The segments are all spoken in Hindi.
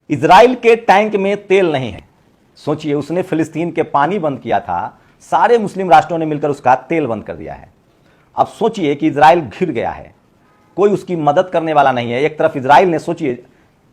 इजराइल के टैंक में तेल नहीं है। सोचिए, उसने फिलिस्तीन के पानी बंद किया था, सारे मुस्लिम राष्ट्रों ने मिलकर उसका तेल बंद कर दिया है। अब सोचिए कि इजराइल घिर गया है, कोई उसकी मदद करने वाला नहीं है। एक तरफ इजराइल ने, सोचिए,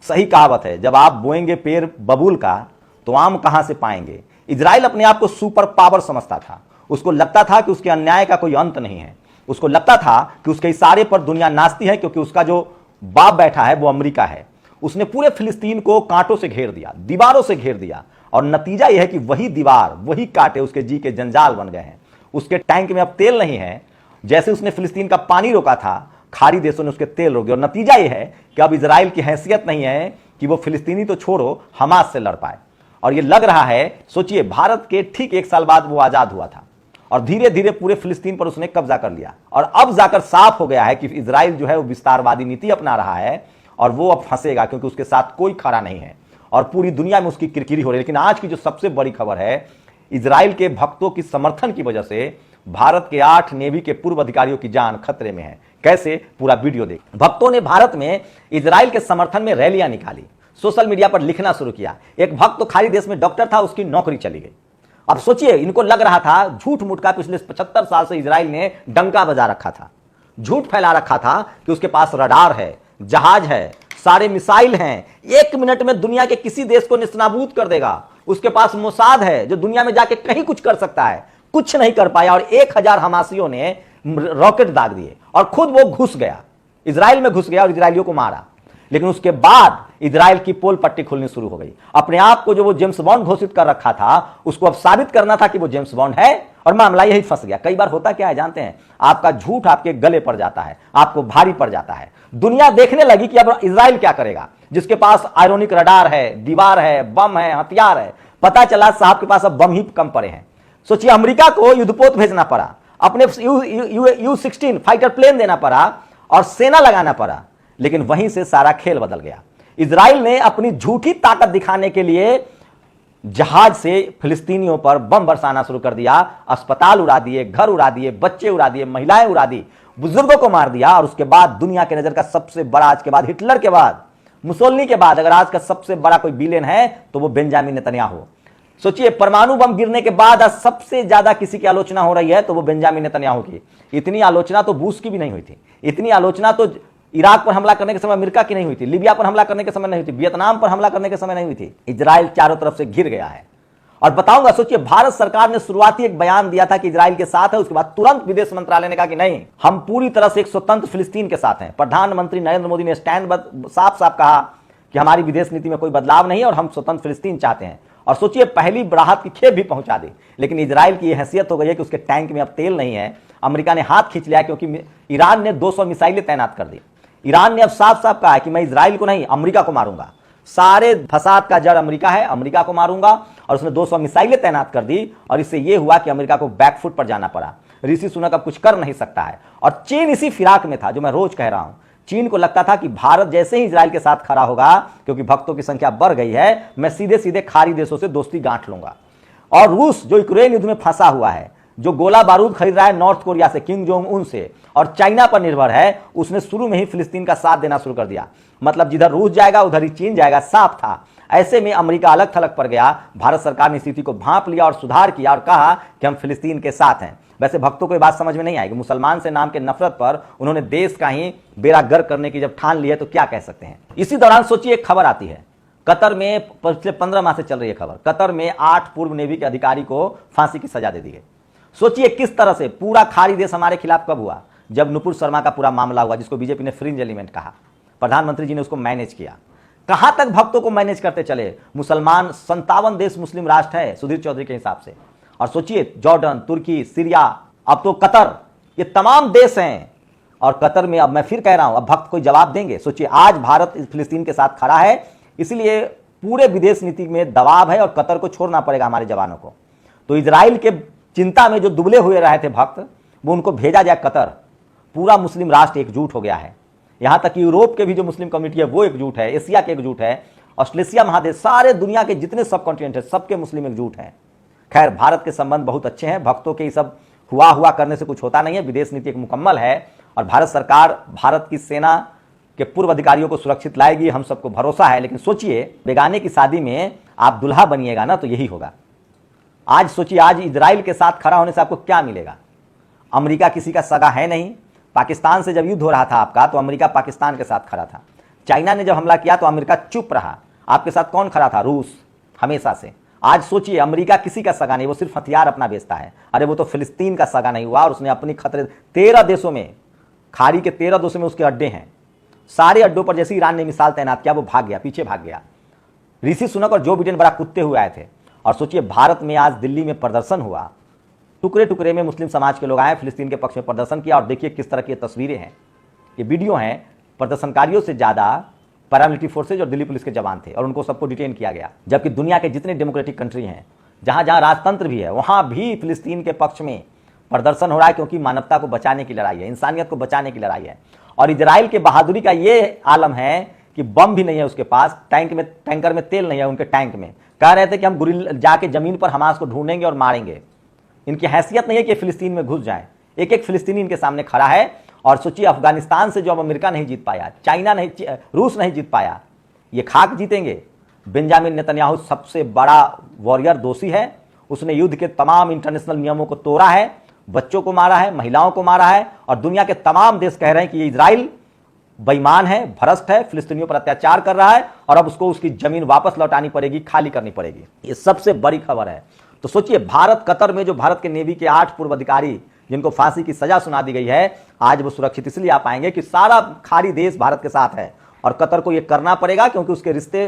सही कहावत है, जब आप बोएंगे पेड़ बबूल का तो आम कहां से पाएंगे। इजराइल अपने आप को सुपर पावर समझता था। उसको लगता था कि उसके अन्याय का कोई अंत नहीं है। उसको लगता था कि उसके इशारे पर दुनिया नाचती है, क्योंकि उसका जो बाप बैठा है वो अमेरिका है। उसने पूरे फिलिस्तीन को कांटों से घेर दिया, दीवारों से घेर दिया, और नतीजा यह है कि वही दीवार, वही कांटे उसके जी के जंजाल बन गए हैं। उसके टैंक में अब तेल नहीं है। जैसे उसने फिलिस्तीन का पानी रोका था, खाड़ी देशों ने उसके तेल रोक दिया, और नतीजा यह है कि अब इजराइल की हैसियत नहीं है कि वो फिलिस्तीनी तो छोड़ो, हमास से लड़ पाए। और ये लग रहा है, सोचिए, भारत के ठीक 1 साल बाद वो आजाद हुआ था, और धीरे धीरे पूरे फिलिस्तीन पर उसने कब्जा कर लिया। और अब जाकर साफ हो गया है कि इजराइल जो है वो विस्तारवादी नीति अपना रहा है, और वो अब फंसेगा, क्योंकि उसके साथ कोई खड़ा नहीं है, और पूरी दुनिया में उसकी किरकिरी हो रही है। लेकिन आज की जो सबसे बड़ी खबर है, इजराइल के भक्तों की समर्थन की वजह से भारत के 8 नेवी के पूर्व अधिकारियों की जान खतरे में है। कैसे, पूरा वीडियो देख। भक्तों ने भारत में इजराइल के समर्थन में रैलियां निकाली, सोशल मीडिया पर लिखना शुरू किया। एक भक्त तो खाड़ी देश में डॉक्टर था, उसकी नौकरी चली गई। अब सोचिए, इनको लग रहा था झूठ मूठ का, पिछले 75 साल से इजराइल ने डंका बजा रखा था, झूठ फैला रखा था कि उसके पास रडार है, जहाज है, सारे मिसाइल हैं, 1 मिनट में दुनिया के किसी देश को निस्नाबूद कर देगा। उसके पास मोसाद है जो दुनिया में जाके कहीं कुछ कर सकता है। कुछ नहीं कर पाया, और 1000 हमासियों ने रॉकेट दाग दिए, और खुद वो घुस गया, इजराइल में घुस गया और इजरायलियों को मारा। लेकिन उसके बाद इजराइल की पोल पट्टी खुलनी शुरू हो गई। अपने आप को जो वो जेम्स बॉन्ड घोषित कर रखा था, उसको अब साबित करना था कि वो जेम्स बॉन्ड है, और मामला यही फंस गया। कई बार होता क्या है जानते हैं, आपका झूठ आपके गले पड़ जाता है, आपको भारी पड़ जाता है। दुनिया देखने लगी कि अब इजराइल क्या करेगा, जिसके पास आयरोनिक रडार है, दीवार है, बम है, हथियार है। पता चला साहब के पास अब बम ही कम पड़े हैं। सोचिए, अमेरिका को युद्धपोत भेजना पड़ा, अपने U-16 फाइटर प्लेन देना पड़ा, और सेना लगाना पड़ा। लेकिन वहीं से सारा खेल बदल गया। इजराइल ने अपनी झूठी ताकत दिखाने के लिए जहाज से फिलिस्तीनियों पर बम बरसाना शुरू कर दिया। अस्पताल उड़ा दिए, घर उड़ा दिए, बच्चे उड़ा दिए, महिलाएं उड़ा दी, बुजुर्गों को मार दिया। और उसके बाद दुनिया के नजर का सबसे बड़ा, आज के बाद हिटलर के बाद, मुसोलिनी के बाद, अगर आज का सबसे बड़ा कोई विलेन है तो वो बेंजामिन नेतन्याहू। सोचिए, परमाणु बम गिरने के बाद आज सबसे ज्यादा किसी की आलोचना हो रही है तो वो बेंजामिन नेतन्याहू की। इतनी आलोचना तो बुश की भी नहीं हुई थी। इतनी आलोचना तो इराक पर हमला करने के समय अमेरिका की नहीं हुई थी, लीबिया पर हमला करने के समय नहीं हुई थी, वियतनाम पर हमला करने के समय नहीं हुई थी। इजराइल चारों तरफ से घिर गया है। और बताऊंगा, सोचिए, भारत सरकार ने शुरुआती एक बयान दिया था कि इजराइल के साथ है, उसके बाद तुरंत विदेश मंत्रालय ने कहा कि नहीं, हम पूरी तरह से एक स्वतंत्र फिलिस्तीन के साथ हैं। प्रधानमंत्री नरेंद्र मोदी ने स्टैंड साफ साफ कहा कि हमारी विदेश नीति में कोई बदलाव नहीं है और हम स्वतंत्र फिलिस्तीन चाहते हैं। और सोचिए, पहली राहत की खेप भी पहुंचा दी। लेकिन इजराइल की यह हैसियत हो गई है कि उसके टैंक में अब तेल नहीं है। अमेरिका ने हाथ खींच लिया, क्योंकि ईरान ने 200 मिसाइलें तैनात कर दी। ईरान ने अब साफ साफ कहा है कि मैं इजराइल को नहीं, अमेरिका को मारूंगा। सारे फसाद का जड़ अमेरिका है, अमेरिका को मारूंगा। और उसने 200 मिसाइलें तैनात कर दी, और इससे यह हुआ कि अमेरिका को बैकफुट पर जाना पड़ा। ऋषि सुनक अब कुछ कर नहीं सकता है। और चीन इसी फिराक में था, जो मैं रोज कह रहा हूं। चीन को लगता था कि भारत जैसे ही इजराइल के साथ खड़ा होगा, क्योंकि भक्तों की संख्या बढ़ गई है, मैं सीधे सीधे खाड़ी देशों से दोस्ती गांठ लूंगा। और रूस जो यूक्रेन युद्ध में फंसा हुआ है, जो गोला बारूद खरीद रहा है नॉर्थ कोरिया से, किम जोंग उन से, और चाइना पर निर्भर है, उसने शुरू में ही फिलिस्तीन का साथ देना शुरू कर दिया। मतलब जिधर रूस जाएगा उधर ही चीन जाएगा, साफ था। ऐसे में अमेरिका अलग थलग पड़ गया। भारत सरकार ने स्थिति को भांप लिया और सुधार किया, और कहा कि हम फिलिस्तीन के साथ हैं। वैसे भक्तों को ये बात समझ में नहीं आएगी। मुसलमान से नाम के नफरत पर उन्होंने देश का ही बेड़ा गर्क करने की जब ठान ली है तो क्या कह सकते हैं। इसी दौरान सोचिए, एक खबर आती है कतर में, पिछले 15 माह से चल रही है खबर, कतर में 8 पूर्व नेवी के अधिकारी को फांसी की सजा दे दी गई। सोचिए किस तरह से पूरा खाड़ी देश हमारे खिलाफ कब हुआ, जब नुपुर शर्मा का पूरा मामला हुआ, जिसको बीजेपी ने फ्रिंज एलिमेंट कहा। प्रधानमंत्री जी ने उसको मैनेज किया। कहां तक भक्तों को मैनेज करते चले। मुसलमान 57 देश मुस्लिम राष्ट्र है सुधीर चौधरी के हिसाब से। और सोचिए, जॉर्डन, तुर्की, सीरिया, अब तो कतर, ये तमाम देश हैं। और कतर में, अब मैं फिर कह रहा हूं, अब भक्त कोई जवाब देंगे। सोचिए, आज भारत फिलिस्तीन के साथ खड़ा है, इसलिए पूरे विदेश नीति में दबाव है, और कतर को छोड़ना पड़ेगा हमारे जवानों को। तो इजराइल के चिंता में जो दुबले हुए रहे थे भक्त, वो उनको भेजा जाए कतर। पूरा मुस्लिम राष्ट्र एकजुट हो गया है। यहां तक कि यूरोप के भी जो मुस्लिम कम्युनिटी है वो एकजुट है, एशिया के एकजुट है, ऑस्ट्रेलिया महादेश, सारे दुनिया के जितने सब कॉन्टिनेंट है, सबके मुस्लिम एकजुट हैं। खैर, भारत के संबंध बहुत अच्छे हैं। भक्तों के ये सब हुआ करने से कुछ होता नहीं है। विदेश नीति एक मुकम्मल है, और भारत सरकार, भारत की सेना कि पूर्व अधिकारियों को सुरक्षित लाएगी, हम सबको भरोसा है। लेकिन सोचिए, बेगाने की शादी में आप दुल्हा बनिएगा ना, तो यही होगा। आज सोचिए, आज इजराइल के साथ खड़ा होने से आपको क्या मिलेगा? अमेरिका किसी का सगा है नहीं। पाकिस्तान से जब युद्ध हो रहा था आपका, तो अमेरिका पाकिस्तान के साथ खड़ा था। चाइना ने जब हमला किया तो अमेरिका चुप रहा। आपके साथ कौन खड़ा था? रूस, हमेशा से। आज सोचिए, अमेरिका किसी का सगा नहीं, वो सिर्फ हथियार अपना बेचता है। अरे वो तो फिलिस्तीन का सगा नहीं हुआ, और उसने अपनी खतरे 13 देशों में, खाड़ी के 13 देशों में उसके अड्डे हैं। सारे अड्डों पर जैसे ईरान ने मिसाइल तैनात किया, वो भाग गया, पीछे भाग गया। ऋषि सुनक और जो बिडेन बड़ा कुत्ते हुए आए थे। और सोचिए, भारत में आज दिल्ली में प्रदर्शन हुआ, टुकड़े टुकड़े में मुस्लिम समाज के लोग आए, फिलिस्तीन के पक्ष में प्रदर्शन किया। और देखिए किस तरह की तस्वीरें हैं, ये वीडियो हैं। प्रदर्शनकारियों से ज़्यादा पैरामिलिट्री फोर्सेज और दिल्ली पुलिस के जवान थे, और उनको सबको डिटेन किया गया। जबकि दुनिया के जितने डेमोक्रेटिक कंट्री हैं, जहाँ जहाँ राजतंत्र भी है, वहाँ भी फिलिस्तीन के पक्ष में प्रदर्शन हो रहा है, क्योंकि मानवता को बचाने की लड़ाई है, इंसानियत को बचाने की लड़ाई है। और इजराइल के बहादुरी का ये आलम है कि बम भी नहीं है उसके पास, टैंकर में तेल नहीं है उनके टैंक में। कह रहे थे कि हम गुरिल्ला जाके जमीन पर हमास को ढूंढेंगे और मारेंगे। इनकी हैसियत नहीं है कि फिलिस्तीन में घुस जाए। एक एक फिलिस्तीनी इनके सामने खड़ा है। और सोचिए, अफगानिस्तान से जो अब अमेरिका नहीं जीत पाया, चाइना नहीं, रूस नहीं जीत पाया, ये खाक जीतेंगे। बेंजामिन नेतन्याहू सबसे बड़ा वॉरियर दोषी है। उसने युद्ध के तमाम इंटरनेशनल नियमों को तोड़ा है, बच्चों को मारा है, महिलाओं को मारा है। और दुनिया के तमाम देश कह रहे हैं कि ये इजराइल बेईमान है, भ्रष्ट है, फिलिस्तीनियों पर अत्याचार कर रहा है, और अब उसको उसकी जमीन वापस लौटानी पड़ेगी, खाली करनी पड़ेगी। ये सबसे बड़ी खबर है। तो सोचिए, भारत कतर में जो भारत के नेवी के 8 पूर्व अधिकारी जिनको फांसी की सजा सुना दी गई है, आज वो सुरक्षित इसलिए आ पाएंगे कि सारा खाड़ी देश भारत के साथ है। और कतर को ये करना पड़ेगा, क्योंकि उसके रिश्ते,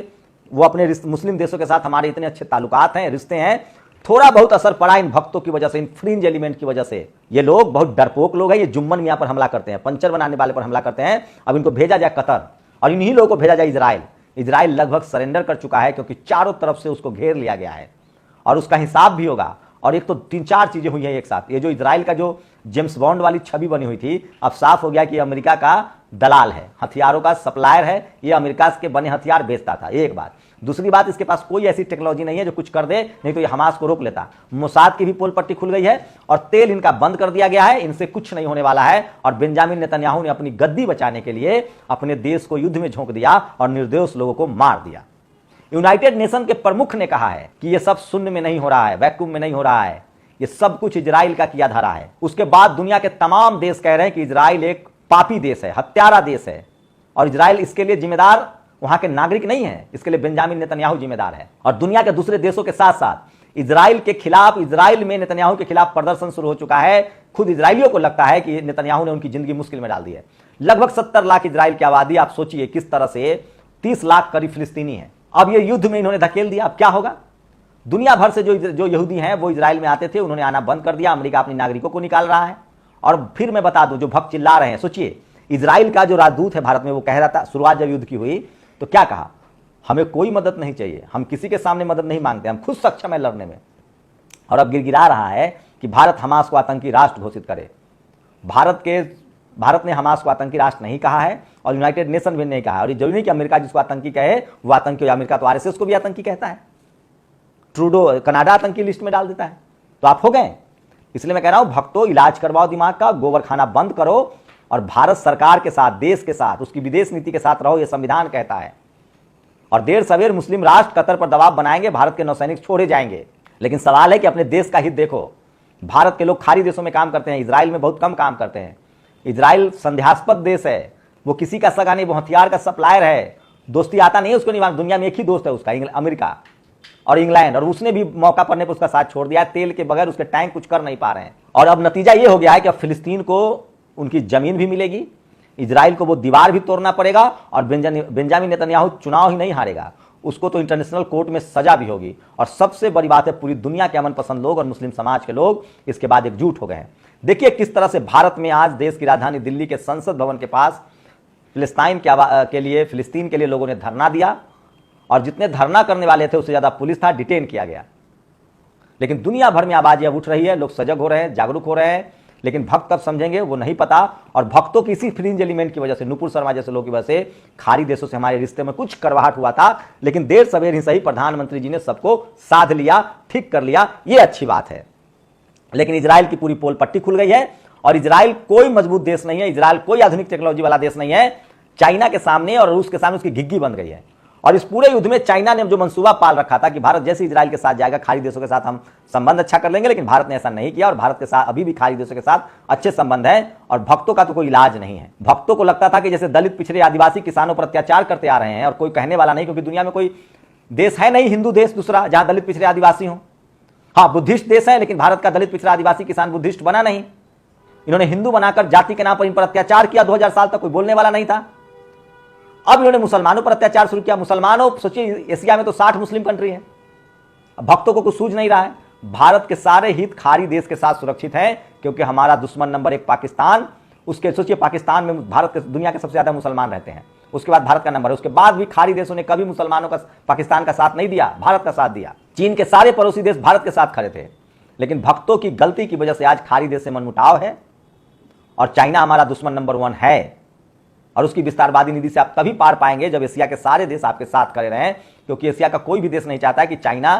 वो अपने मुस्लिम देशों के साथ हमारे इतने अच्छे ताल्लुकात हैं, रिश्ते हैं। थोड़ा बहुत असर पड़ा इन भक्तों की वजह से, इन फ्रिंज एलिमेंट की वजह से। ये लोग बहुत डरपोक लोग हैं। ये जुम्मन मियां पर हमला करते हैं, पंचर बनाने वाले पर हमला करते हैं। अब इनको भेजा जाए कतर, और इन्हीं लोगों को भेजा जाए इजराइल। इजराइल लगभग सरेंडर कर चुका है, क्योंकि चारों तरफ से उसको घेर लिया गया है, और उसका हिसाब भी होगा। और एक तो 3-4 चीजें हुई हैं एक साथ। ये जो इजराइल का जो जेम्स बॉन्ड वाली छवि बनी हुई थी, अब साफ हो गया कि अमेरिका का दलाल है, हथियारों का सप्लायर है। ये अमेरिका के बने हथियार बेचता था, एक बात। दूसरी बात, इसके पास कोई ऐसी टेक्नोलॉजी नहीं है जो कुछ कर दे, नहीं तो ये हमास को रोक लेता। मोसाद की भी पोल पट्टी खुल गई है, और तेल इनका बंद कर दिया गया है। इनसे कुछ नहीं होने वाला है। और बेंजामिन नेतन्याहू ने अपनी गद्दी बचाने के लिए अपने देश को युद्ध में झोंक दिया और निर्दोष लोगों को मार दिया। यूनाइटेड नेशन के प्रमुख ने कहा है कि यह सब शून्य में नहीं हो रहा है, वैक्यूम में नहीं हो रहा है, ये सब कुछ इजराइल का किया धरा है। उसके बाद दुनिया के तमाम देश कह रहे हैं कि इजराइल एक पापी देश है, हत्यारा देश है, और इजराइल इसके लिए जिम्मेदार वहां के नागरिक नहीं है, इसके लिए बेंजामिन नेतन्याहू जिम्मेदार है। और दुनिया के दूसरे देशों के साथ साथ इजराइल के खिलाफ, इजराइल में नेतन्याहू के खिलाफ प्रदर्शन शुरू हो चुका है। खुद इजरायलियों को लगता है कि नेतन्याहू ने उनकी जिंदगी मुश्किल में डाल दी है। लगभग 70 लाख इजराइल की आबादी, आप सोचिए किस तरह से 30 लाख करीब फिलिस्तीनी है। अब ये युद्ध में इन्होंने धकेल दिया, अब क्या होगा? दुनिया भर से जो यहूदी हैं वो इजराइल में आते थे, उन्होंने आना बंद कर दिया। अमेरिका अपने नागरिकों को निकाल रहा है। और फिर मैं बता दूं, जो भक्त चिल्ला रहे हैं, सोचिए, इजराइल का जो राजदूत है भारत में, वो कह रहा था शुरुआत जब युद्ध की हुई तो क्या कहा, हमें कोई मदद नहीं चाहिए, हम किसी के सामने मदद नहीं मांगते, हम खुद सक्षम है लड़ने में। और अब गिड़गिड़ा रहा है कि भारत हमास को आतंकी राष्ट्र घोषित करे। भारत ने हमास को आतंकी राष्ट्र नहीं कहा है, और यूनाइटेड नेशन भी नहीं कहा है। और ये जरूरी नहीं कि अमेरिका जिसको आतंकी कहे वो आतंकी हो। अमेरिका तो आरएसएस को भी आतंकी कहता है, ट्रूडो कनाडा आतंकी लिस्ट में डाल देता है। तो आप हो गए। इसलिए मैं कह रहा हूं, भक्तों, इलाज करवाओ दिमाग का, गोबर खाना बंद करो, और भारत सरकार के साथ, देश के साथ, उसकी विदेश नीति के साथ रहो, यह संविधान कहता है। और देर सवेर मुस्लिम राष्ट्र कतर पर दबाव बनाएंगे, भारत के नौसैनिक छोड़े जाएंगे। लेकिन सवाल है कि अपने देश का हित देखो। भारत के लोग खाड़ी देशों में काम करते हैं, इजराइल में बहुत कम काम करते हैं। इजराइल संदेहास्पद देश है, वो किसी का सगा नहीं, वो हथियार का सप्लायर है। दोस्ती आता नहीं है उसको निभाना। दुनिया में एक ही दोस्त है उसका, अमेरिका और इंग्लैंड, और उसने भी मौका पड़ने पर उसका साथ छोड़ दिया है। तेल के बगैर उसके टैंक कुछ कर नहीं पा रहे हैं। और अब नतीजा ये हो गया है कि अब फिलिस्तीन को उनकी जमीन भी मिलेगी, इजराइल को वो दीवार भी तोड़ना पड़ेगा, और बेंजामिन नेतन्याहू चुनाव ही नहीं हारेगा, उसको तो इंटरनेशनल कोर्ट में सजा भी होगी। और सबसे बड़ी बात है, पूरी दुनिया के अमन पसंद लोग और मुस्लिम समाज के लोग इसके बाद एकजुट हो गए हैं। देखिए किस तरह से भारत में आज देश की राजधानी दिल्ली के संसद भवन के पास फिलिस्तीन के लिए लोगों ने धरना दिया, और जितने धरना करने वाले थे उससे ज्यादा पुलिस था, डिटेन किया गया। लेकिन दुनिया भर में आवाजें उठ रही है, लोग सजग हो रहे हैं, जागरूक हो रहे हैं। लेकिन भक्त कब समझेंगे वो नहीं पता। और भक्तों की इसी फ्रिंज एलिमेंट की वजह से, नुपुर शर्मा जैसे लोगों की वजह से खाड़ी देशों से हमारे रिश्ते में कुछ करवाहट हुआ था। लेकिन देर सवेर ही सही प्रधानमंत्री जी ने सबको साध लिया, ठीक कर लिया, ये अच्छी बात है। लेकिन इजराइल की पूरी पोल पट्टी खुल गई है, और इजराइल कोई मजबूत देश नहीं है, इजराइल कोई आधुनिक टेक्नोलॉजी वाला देश नहीं है। चाइना के सामने और रूस के सामने उसकी घिग्गी बन गई है। और इस पूरे युद्ध में चाइना ने जो मंसूबा पाल रखा था कि भारत जैसे इजराइल के साथ जाएगा, खाड़ी देशों के साथ हम संबंध अच्छा कर लेंगे, लेकिन भारत ने ऐसा नहीं किया और भारत के साथ अभी भी खाड़ी देशों के साथ अच्छे संबंध हैं और भक्तों का तो कोई इलाज नहीं है। भक्तों को लगता था कि जैसे दलित, पिछड़े, आदिवासी किसानों पर अत्याचार करते आ रहे हैं और कोई कहने वाला नहीं, क्योंकि दुनिया में कोई देश है नहीं हिंदू देश दूसरा जहां दलित, पिछड़े, आदिवासी हो। हाँ, बुद्धिस्ट देश है, लेकिन भारत का दलित, पिछड़ा, आदिवासी किसान बुद्धिस्ट बना नहीं। इन्होंने हिंदू बनाकर जाति के नाम पर इन पर अत्याचार किया, 2000 साल तक कोई बोलने वाला नहीं था। अब इन्होंने मुसलमानों पर अत्याचार शुरू किया। मुसलमानों, सोचिए एशिया में तो 60 मुस्लिम कंट्री है, भक्तों को कुछ सूझ नहीं रहा है। भारत के सारे हित खाड़ी देश के साथ सुरक्षित हैं, क्योंकि हमारा दुश्मन नंबर 1 पाकिस्तान, उसके सोचिए पाकिस्तान में भारत के दुनिया के सबसे ज्यादा मुसलमान रहते हैं, उसके बाद भारत का नंबर है। उसके बाद भी खाड़ी देशों ने कभी मुसलमानों का, पाकिस्तान का साथ नहीं दिया, भारत का साथ दिया। चीन के सारे पड़ोसी देश भारत के साथ खड़े थे, लेकिन भक्तों की गलती की वजह से आज खाड़ी देश से मनमुटाव है और चाइना हमारा दुश्मन नंबर 1 है। और उसकी विस्तारवादी नीति से आप तभी पार पाएंगे जब एशिया के सारे देश आपके साथ खड़े रहें, क्योंकि एशिया का कोई भी देश नहीं चाहता है कि चाइना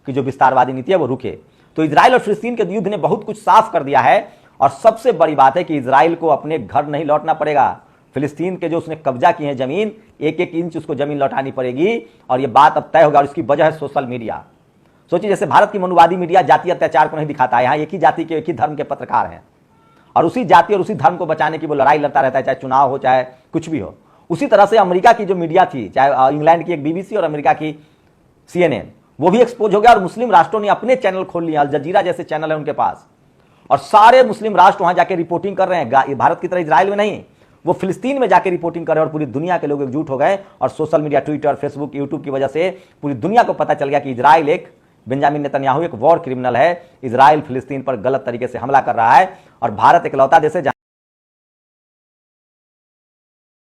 की जो विस्तारवादी नीति है वो रुके। तो इजराइल और फिलिस्तीन के युद्ध ने बहुत कुछ साफ कर दिया है और सबसे बड़ी बात है कि इजराइल को अपने घर नहीं लौटना पड़ेगा। फिलिस्तीन के जो उसने कब्जा की है जमीन, 1-1 इंच उसको जमीन लौटानी पड़ेगी और ये बात अब तय होगा। और इसकी वजह है सोशल मीडिया। सोचिए, जैसे भारत की मनुवादी मीडिया जातीय अत्याचार को नहीं दिखाता है, यहाँ एक ही जाति के, एक ही धर्म के पत्रकार हैं और उसी जाति और उसी धर्म को बचाने की वो लड़ाई लड़ता रहता है, चाहे चुनाव हो चाहे कुछ भी हो। उसी तरह से अमेरिका की जो मीडिया थी, चाहे इंग्लैंड की एक बीबीसी और अमेरिका की CNN, वो भी एक्सपोज हो गया और मुस्लिम राष्ट्रों ने अपने चैनल खोल लिया। अल जजीरा जैसे चैनल है उनके पास और सारे मुस्लिम राष्ट्र वहां जाके रिपोर्टिंग कर रहे हैं। भारत की तरह इजराइल में नहीं, वो फिलिस्तीन में जाके रिपोर्टिंग कर रहे हैं और पूरी दुनिया के लोग एकजुट हो गए। और social media, Twitter, Facebook, YouTube की वजह से पूरी दुनिया को पता चल गया कि इजराइल एक, बेंजामिन नेतन्याहू एक वॉर क्रिमिनल है। इजराइल फिलिस्तीन पर गलत तरीके से हमला कर रहा है और भारत इकलौता देश है